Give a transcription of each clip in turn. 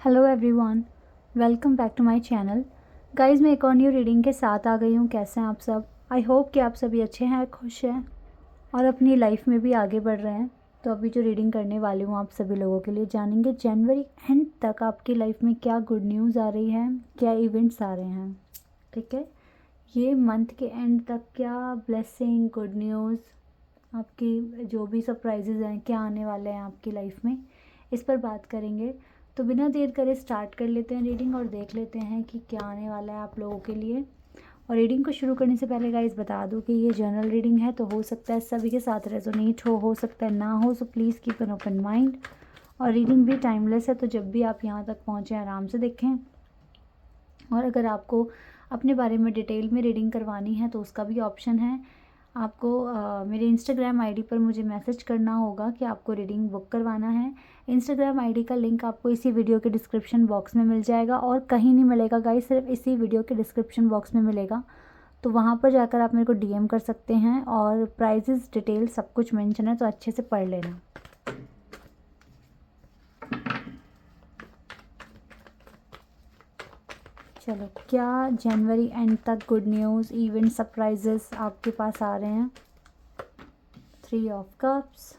Hello everyone, welcome back to my channel. Guys, मैं एक और न्यू रीडिंग के साथ आ गई हूँ। कैसे हैं आप सब? आई होप कि आप सभी अच्छे हैं, खुश हैं और अपनी लाइफ में भी आगे बढ़ रहे हैं। तो अभी जो रीडिंग करने वाली हूँ आप सभी लोगों के लिए, जानेंगे जनवरी एंड तक आपकी लाइफ में क्या गुड न्यूज़ आ रही है, क्या इवेंट्स आ रहे हैं। ठीक है, ये मंथ के एंड तक क्या ब्लेसिंग, गुड न्यूज़, आपकी जो भी सरप्राइजेज़ हैं, क्या आने वाले हैं आपकी लाइफ में, इस पर बात करेंगे। तो बिना देर करे स्टार्ट कर लेते हैं रीडिंग और देख लेते हैं कि क्या आने वाला है आप लोगों के लिए। और रीडिंग को शुरू करने से पहले गाइस बता दूं कि ये जनरल रीडिंग है, तो हो सकता है सभी के साथ रेजोनेट हो सकता है ना हो, so please keep an open mind. और रीडिंग भी टाइमलेस है, तो जब भी आप यहाँ तक पहुँचें आराम से देखें। और अगर आपको अपने बारे में डिटेल में रीडिंग करवानी है तो उसका भी ऑप्शन है। आपको मेरे इंस्टाग्राम आईडी पर मुझे मैसेज करना होगा कि आपको रीडिंग बुक करवाना है। इंस्टाग्राम आईडी का लिंक आपको इसी वीडियो के डिस्क्रिप्शन बॉक्स में मिल जाएगा और कहीं नहीं मिलेगा गाइस, सिर्फ इसी वीडियो के डिस्क्रिप्शन बॉक्स में मिलेगा। तो वहाँ पर जाकर आप मेरे को डीएम कर सकते हैं और प्राइजेस डिटेल सब कुछ मेंशन है, तो अच्छे से पढ़ लेना। चलो, क्या जनवरी एंड तक गुड न्यूज़, इवेंट, सरप्राइजेस आपके पास आ रहे हैं? 3 of cups,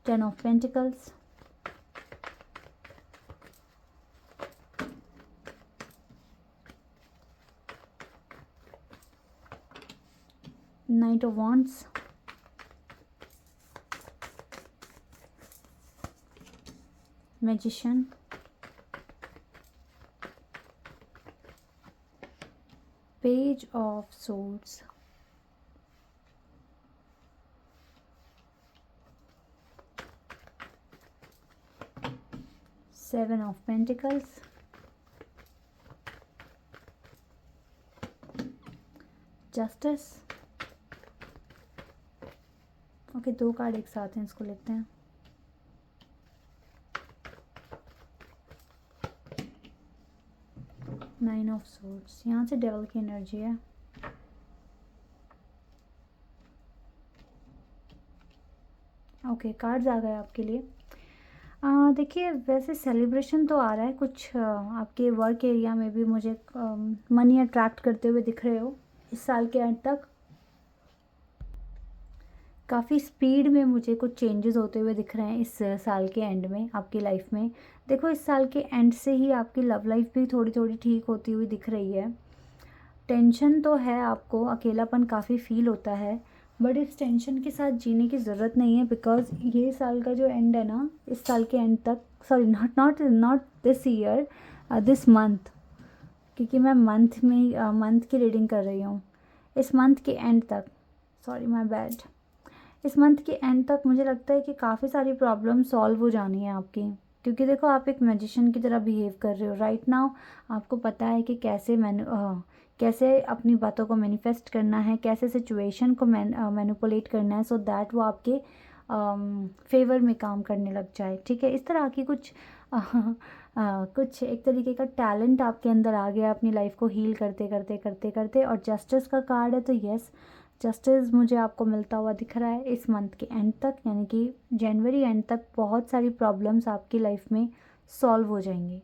10 of pentacles, night of wands, magician, page of swords, seven of pentacles, justice. Okay, 2 card एक साथ हैं, इसको लेते हैं। नाइन ऑफ सोर्ड्स, यहाँ से डेविल की एनर्जी है। ओके, कार्ड्स आ गए आपके लिए। देखिए, वैसे सेलिब्रेशन तो आ रहा है कुछ, आपके वर्क एरिया में भी मुझे मनी अट्रैक्ट करते हुए दिख रहे हो इस साल के एंड तक। काफ़ी स्पीड में मुझे कुछ चेंजेस होते हुए दिख रहे हैं इस साल के एंड में आपकी लाइफ में। देखो, इस साल के एंड से ही आपकी लव लाइफ भी थोड़ी थोड़ी ठीक होती हुई दिख रही है। टेंशन तो है, आपको अकेलापन काफ़ी फील होता है, बट इस टेंशन के साथ जीने की ज़रूरत नहीं है, बिकॉज ये साल का जो एंड है ना, इस साल के एंड तक, sorry not this year, this month, क्योंकि मैं मंथ की रीडिंग कर रही हूँ। इस मंथ के एंड तक, सॉरी माय बैड, इस मंथ के एंड तक मुझे लगता है कि काफ़ी सारी प्रॉब्लम सॉल्व हो जानी है आपकी, क्योंकि देखो आप एक मैजिशियन की तरह बिहेव कर रहे हो राइट नाउ। आपको पता है कि कैसे अपनी बातों को मैनिफेस्ट करना है, कैसे सिचुएशन को मैनिपुलेट करना है, सो दैट वो आपके फेवर में काम करने लग जाए। ठीक है, इस तरह की कुछ एक तरीके का टैलेंट आपके अंदर आ गया अपनी लाइफ को हील करते करते करते करते। और जस्टिस का कार्ड है, तो यस, जस्टिस मुझे आपको मिलता हुआ दिख रहा है इस मंथ के एंड तक, यानी कि जनवरी एंड तक बहुत सारी प्रॉब्लम्स आपकी लाइफ में सॉल्व हो जाएंगी।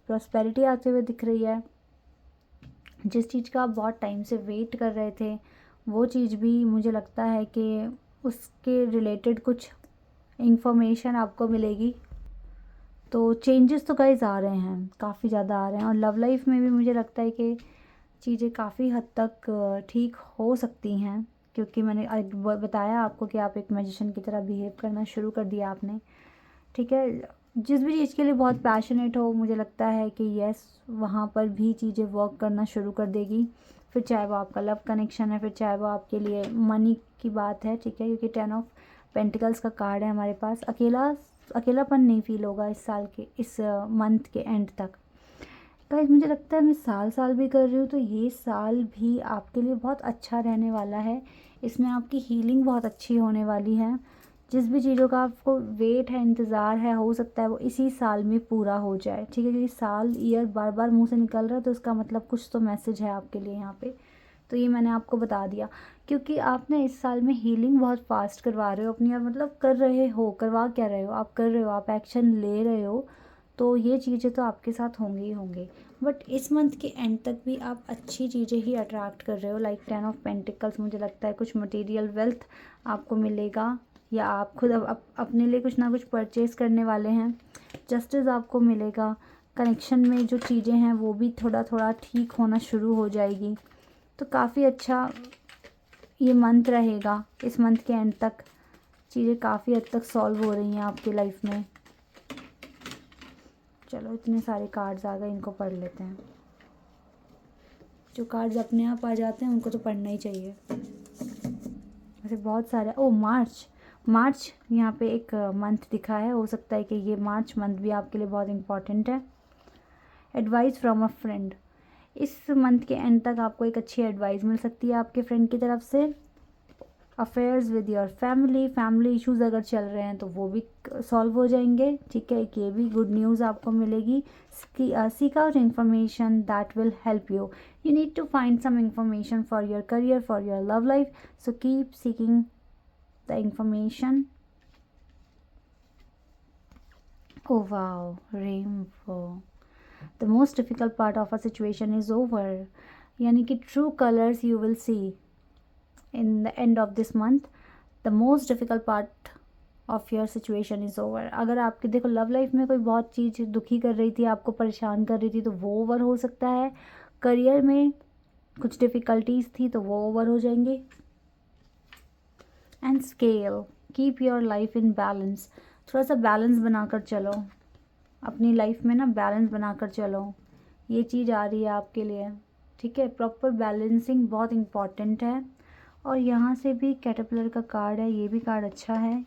प्रॉस्पेरिटी आते हुए दिख रही है। जिस चीज़ का आप बहुत टाइम से वेट कर रहे थे, वो चीज़ भी मुझे लगता है कि उसके रिलेटेड कुछ इंफॉर्मेशन आपको मिलेगी। तो चेंजेस तो गाइस आ रहे हैं, काफ़ी ज़्यादा आ रहे हैं। और लव लाइफ में भी मुझे लगता है कि चीज़ें काफ़ी हद तक ठीक हो सकती हैं, क्योंकि मैंने बताया आपको कि आप एक मैजिशियन की तरह बिहेव करना शुरू कर दिया आपने। ठीक है, जिस भी चीज़ के लिए बहुत पैशनेट हो, मुझे लगता है कि यस, वहाँ पर भी चीज़ें वर्क करना शुरू कर देगी। फिर चाहे वो आपका लव कनेक्शन है, फिर चाहे वो आपके लिए मनी की बात है। ठीक है, क्योंकि 10 ऑफ पेंटिकल्स का कार्ड है हमारे पास। अकेलापन नहीं फील होगा इस साल के, इस मंथ के एंड तक। गाइस, मुझे लगता है मैं साल साल भी कर रही हूँ, तो ये साल भी आपके लिए बहुत अच्छा रहने वाला है। इसमें आपकी हीलिंग बहुत अच्छी होने वाली है। जिस भी चीज़ों का आपको वेट है, इंतज़ार है, हो सकता है वो इसी साल में पूरा हो जाए। ठीक है, क्योंकि साल, ईयर बार बार मुंह से निकल रहा है, तो इसका मतलब कुछ तो मैसेज है आपके लिए यहाँ पे। तो ये मैंने आपको बता दिया क्योंकि आप ना इस साल में हीलिंग बहुत फास्ट करवा रहे हो अपनी, आप मतलब कर रहे हो, करवा क्या रहे हो, आप कर रहे हो, आप एक्शन ले रहे हो, तो ये चीज़ें तो आपके साथ होंगी ही होंगी। बट इस मंथ के एंड तक भी आप अच्छी चीज़ें ही अट्रैक्ट कर रहे हो, लाइक 10 ऑफ पेंटिकल्स, मुझे लगता है कुछ मटेरियल वेल्थ आपको मिलेगा, या आप खुद अपने लिए कुछ ना कुछ परचेज़ करने वाले हैं। जस्टिस आपको मिलेगा, कनेक्शन में जो चीज़ें हैं वो भी थोड़ा थोड़ा ठीक होना शुरू हो जाएगी। तो काफ़ी अच्छा ये मंथ रहेगा, इस मंथ के एंड तक चीज़ें काफ़ी हद तक सॉल्व हो रही हैं आपकी लाइफ में। चलो इतने सारे कार्ड्स आ गए, इनको पढ़ लेते हैं। जो कार्ड्स अपने आप आ जाते हैं उनको तो पढ़ना ही चाहिए। वैसे बहुत सारे, ओ मार्च यहाँ पे एक मंथ दिखा है, हो सकता है कि ये मार्च मंथ भी आपके लिए बहुत इम्पॉर्टेंट है। एडवाइस फ्रॉम अ फ्रेंड, इस मंथ के एंड तक आपको एक अच्छी एडवाइस मिल सकती है आपके फ्रेंड की तरफ से। Affairs with your family issues अगर चल रहे हैं तो वो भी सॉल्व हो जाएंगे, ठीक है, ये भी गुड न्यूज़ आपको मिलेगी। Seek out information that will help you need to find some information for your career, for your love life, so keep seeking the information. Oh wow, rainbow. The most difficult part of a situation is over. यानी कि true colors you will see in the end of this month. The most difficult part of your situation is over. अगर आपकी देखो love life में कोई बहुत चीज़ दुखी कर रही थी, आपको परेशान कर रही थी, तो वो ओवर हो सकता है। करियर में कुछ डिफ़िकल्टीज थी तो वो ओवर हो जाएंगी। And scale, keep your life in balance, थोड़ा सा बैलेंस बनाकर चलो अपनी लाइफ में ना, बैलेंस बनाकर चलो, ये चीज़ आ रही है आपके लिए, ठीक है। प्रॉपर बैलेंसिंग बहुत इम्पॉर्टेंट है। और यहाँ से भी कैटरपिलर का कार्ड है, ये भी कार्ड अच्छा है।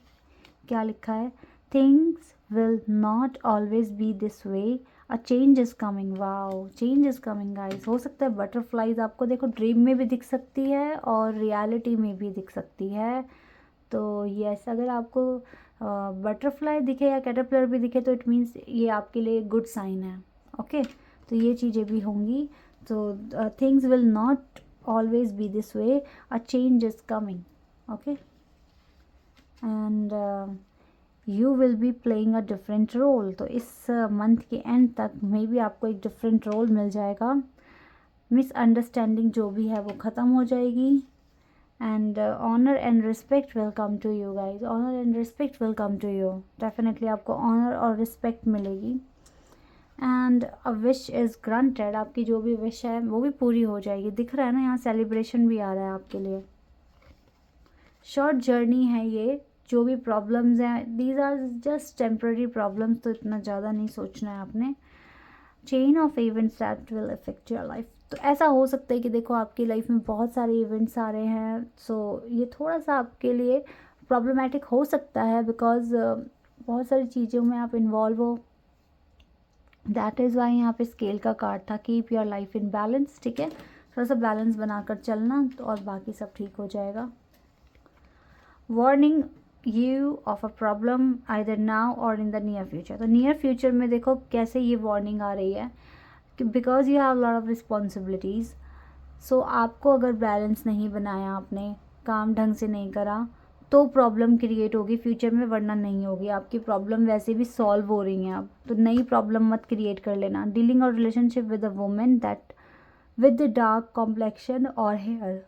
क्या लिखा है, things will not always be this way, a change is coming. Wow, change is coming guys. हो सकता है बटरफ्लाइज आपको देखो ड्रीम में भी दिख सकती है और रियलिटी में भी दिख सकती है। तो यस, अगर आपको बटरफ्लाई दिखे या कैटरपिलर भी दिखे तो इट मीन्स ये आपके लिए गुड साइन है, ओके। तो ये चीज़ें भी होंगी। तो things will not always be this way, a change is coming, okay. And you will be playing a different role. तो इस मंथ के एंड तक मे बी आपको एक डिफरेंट रोल मिल जाएगा। मिसअंडरस्टैंडिंग जो भी है वो ख़त्म हो जाएगी। And honour and respect will come to you guys, honour and respect will come to you, definitely आपको ऑनर और रिस्पेक्ट मिलेगी। And a wish is granted, आपकी जो भी विश है वो भी पूरी हो जाएगी। दिख रहा है ना, यहाँ सेलिब्रेशन भी आ रहा है आपके लिए। शॉर्ट जर्नी है ये, जो भी प्रॉब्लम्स हैं these are just temporary problems, तो इतना ज़्यादा नहीं सोचना है आपने। Chain of events that will affect your life, तो ऐसा हो सकता है कि देखो आपकी लाइफ में बहुत सारे इवेंट्स आ रहे हैं, सो ये थोड़ा सा आपके लिए प्रॉब्लमेटिक हो सकता है, बिकॉज बहुत सारी चीज़ों में आप इन्वॉल्व हो। दैट इज़ वाई यहाँ पे स्केल का कार्ड था, keep your life in balance, ठीक है, थोड़ा सा बैलेंस बनाकर चलना तो और बाकी सब ठीक हो जाएगा। Warning you of a problem either now or in the near future, तो नियर फ्यूचर में देखो कैसे ये वार्निंग आ रही है कि because you have lot of responsibilities, so आपको अगर बैलेंस नहीं बनाया, आपने काम ढंग से नहीं करा, तो प्रॉब्लम क्रिएट होगी फ्यूचर में, वरना नहीं होगी। आपकी प्रॉब्लम वैसे भी सॉल्व हो रही हैं अब, तो नई प्रॉब्लम मत क्रिएट कर लेना। डीलिंग और relationship with a women that with the dark complexion और हेयर,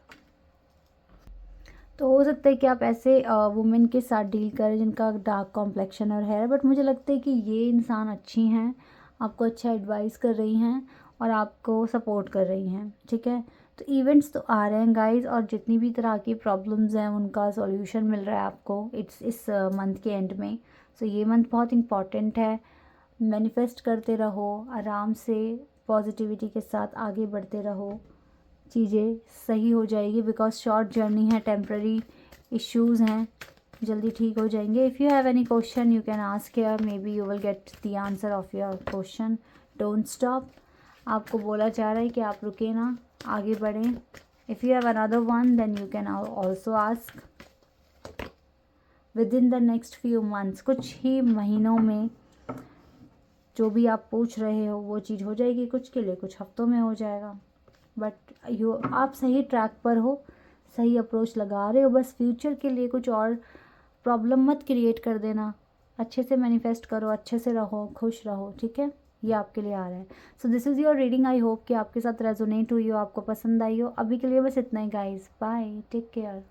तो हो सकता है कि आप ऐसे वुमेन के साथ डील करें जिनका डार्क कॉम्प्लेक्शन और हेयर, बट मुझे लगता है कि ये इंसान अच्छी हैं, आपको अच्छा एडवाइस कर रही हैं और आपको सपोर्ट कर रही हैं, ठीक है। तो इवेंट्स तो आ रहे हैं गाइस, और जितनी भी तरह की प्रॉब्लम्स हैं उनका सॉल्यूशन मिल रहा है आपको इस मंथ के एंड में। सो ये मंथ बहुत इंपॉर्टेंट है। मैनिफेस्ट करते रहो आराम से, पॉजिटिविटी के साथ आगे बढ़ते रहो, चीज़ें सही हो जाएगी। बिकॉज शॉर्ट जर्नी है, टेम्प्ररी इश्यूज़ हैं, जल्दी ठीक हो जाएंगे। If you have any question you can ask here, may be you will get the answer of your question. Don't stop, आपको बोला जा रहा है कि आप रुके ना, आगे बढ़ें। If you have another one then you can also ask. Within the next few months, कुछ ही महीनों में जो भी आप पूछ रहे हो वो चीज़ हो जाएगी, कुछ के लिए कुछ हफ्तों में हो जाएगा, बट आप सही ट्रैक पर हो, सही अप्रोच लगा रहे हो, बस फ्यूचर के लिए कुछ और प्रॉब्लम मत क्रिएट कर देना। अच्छे से मैनिफेस्ट करो, अच्छे से रहो, खुश रहो, ठीक है। ये आपके लिए आ रहा है। So this is your reading. I hope कि आपके साथ रेजोनेट हुई हो, आपको पसंद आई हो। अभी के लिए बस इतना ही गाइस, बाय, टेक केयर।